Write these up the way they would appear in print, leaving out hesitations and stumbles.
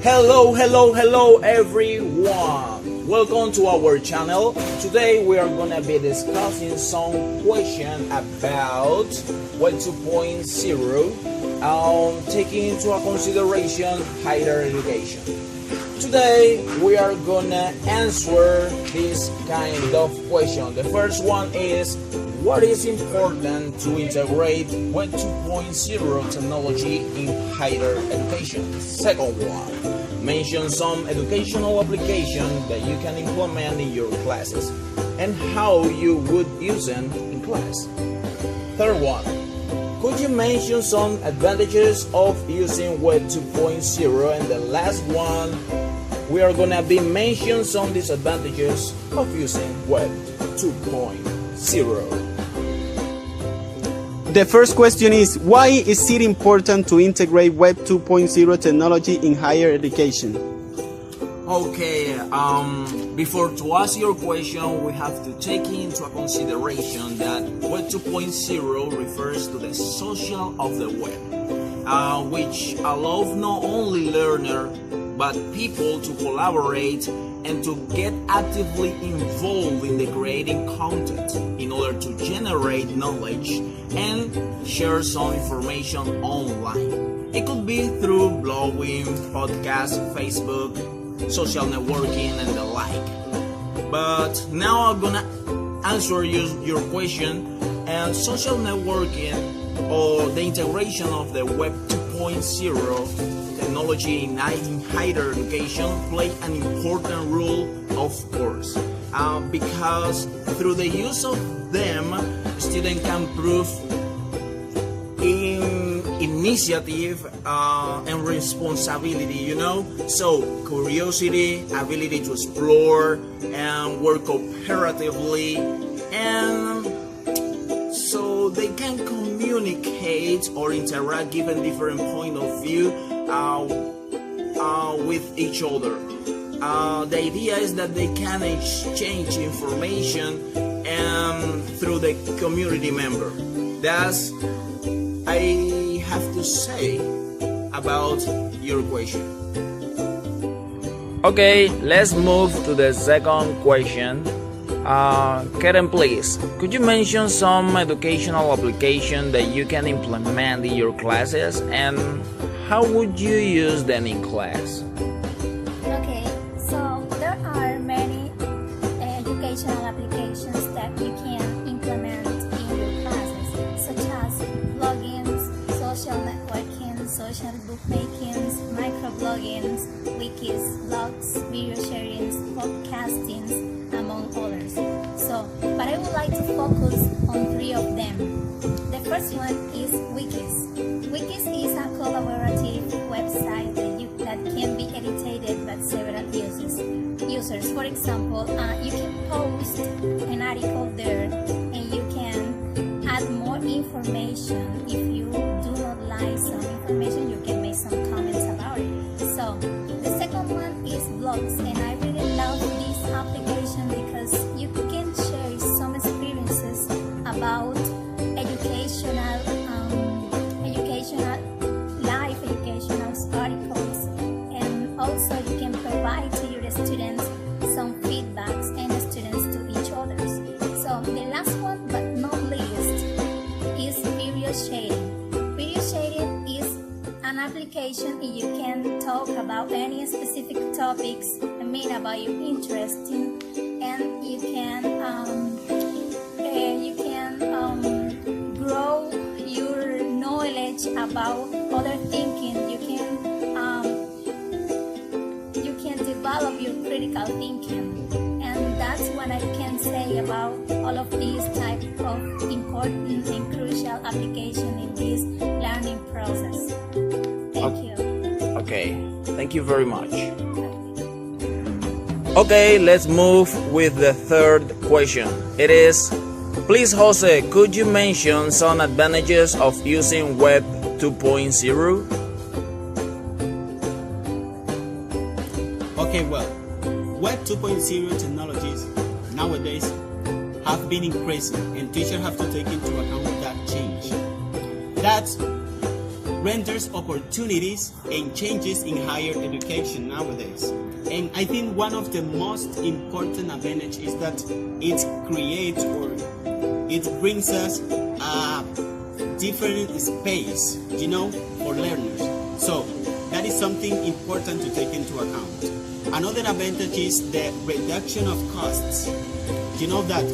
Hello everyone! Welcome to our channel. Today we are gonna be discussing some questions about Web 2.0, taking into consideration higher education. Today we are gonna answer this kind of question. The first one is, what is important to integrate Web 2.0 technology in higher education? Second one, mention some educational applications that you can implement in your classes and how you would use them in class. Third one, could you mention some advantages of using Web 2.0? And the last one, we are gonna be mentioning some disadvantages of using Web 2.0. The first question is, why is it important to integrate Web 2.0 technology in higher education? Okay, before to ask your question, we have to take into consideration that Web 2.0 refers to the social of the web, which allows not only learners but people to collaborate and to get actively involved in the creating content in order to generate knowledge and share some information online. It could be through blogging, podcasts, Facebook, social networking, and the like. But now I'm gonna answer your question. And social networking, or the integration of the Web 2.0 technology in higher education, play an important role, of course, because through the use of them, students can prove initiative and responsibility, so curiosity, ability to explore and work cooperatively, and so they can communicate or interact given different point of view with each other. The idea is that they can exchange information through the community member. That's I have to say about your question. Okay, let's move to the second question. Karen, please, could you mention some educational application that you can implement in your classes and how would you use them in class? Okay, so there are many educational applications that you can implement in your classes, such as plugins, social networking, social bookmakings, microbloggings, wikis, blogs, video sharings, podcastings, among others. But I would like to focus on three of them. The first one is wikis. Wikis is a collaborative website that can be edited by several users. For example, you can post an article there and you can add more information. If you do not like some information, you can make some comments about it. So the second one is blogs, and I really love this application because you can share some experiences about educational articles, and also you can provide to your students some feedbacks and students to each other. So the last one but not least is video sharing. Video sharing is an application and you can talk about any specific topics, about your interest in, and you can grow your knowledge about other thinking. You can develop your critical thinking, and that's what I can say about all of these type of important and crucial application in this learning process. Thank you. Okay, thank you very much. Okay, let's move with the third question. It is, please Jose, could you mention some advantages of using Web 2.0? Okay, well, Web 2.0 technologies nowadays have been increasing and teachers have to take into account that change. That's renders opportunities and changes in higher education nowadays. And I think one of the most important advantages is that it creates or it brings us a different space, for learners. So that is something important to take into account. Another advantage is the reduction of costs. That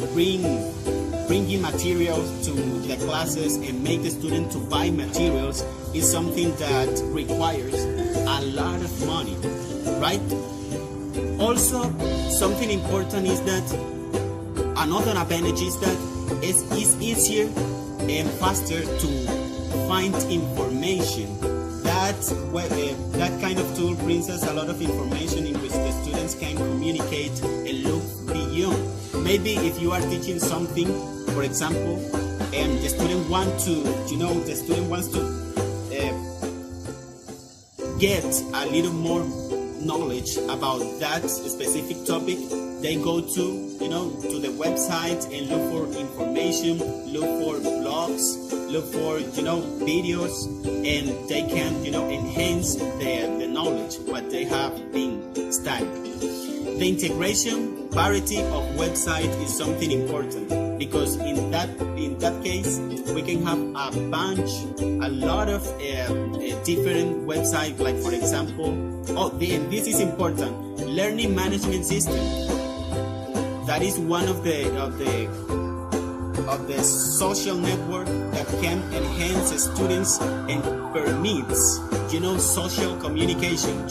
bringing materials to the classes and make the student to buy materials is something that requires a lot of money, right? Also, something important is that another advantage is that it's easier and faster to find information. That kind of tool brings us a lot of information in which the students can communicate and look beyond. Maybe if you are teaching something, for example, and the student wants to get a little more knowledge about that specific topic, they go to the website and look for information, look for blogs, look for videos, and they can enhance the knowledge what they have been studying. The integration parity of website is something important, because in that case we can have a lot of different websites, like for example, this is important, learning management system. That is one of the social network that can enhance students and permits social communication.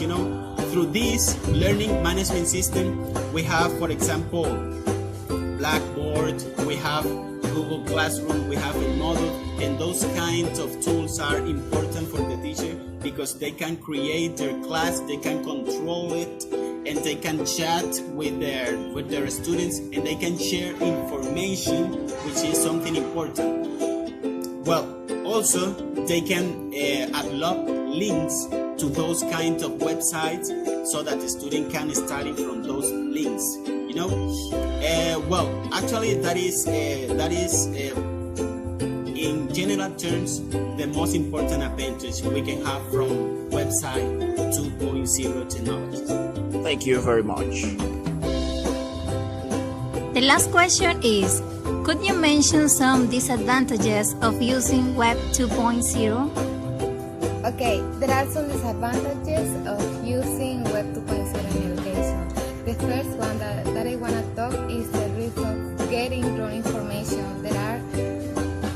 Through this learning management system, we have, for example, Blackboard, we have Google Classroom, we have Moodle, and those kinds of tools are important for the teacher because they can create their class, they can control it, and they can chat with their students, and they can share information, which is something important. Well, also they can upload links to those kinds of websites so that the student can study from those links. Well, actually that is in general terms the most important advantage we can have from website 2.0 technology. Thank you very much. The last question is, could you mention some disadvantages of using Web 2.0? Okay, there are some disadvantages of using Web 2.0 in education. The first one that I want to talk is the risk of getting wrong information. There are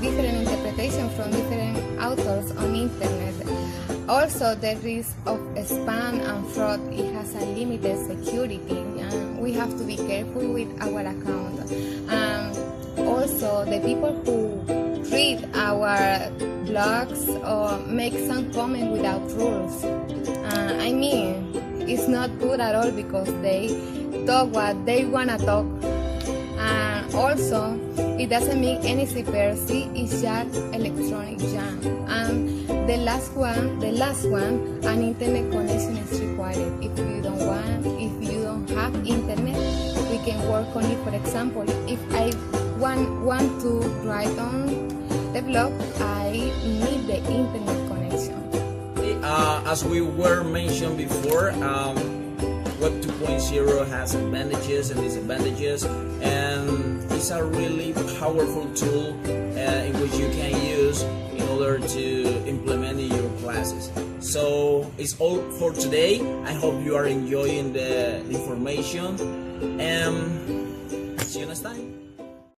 different interpretations from different authors on internet. Also, the risk of spam and fraud, it has a limited security, and we have to be careful with our account. Also, the people who read our blogs or make some comment without rules, it's not good at all because they talk what they want to talk. Also, it doesn't mean any secrecy, it's just electronic jam. And the last one, an internet connection is required. If you don't have internet, we can work on it. For example, if I want to write on the blog, I need the internet connection. As we were mentioned before, Web 2.0 has advantages and disadvantages, and it's a really powerful tool in which you can use in order to implement in your classes. So it's all for today. I hope you are enjoying the information, and see you next time.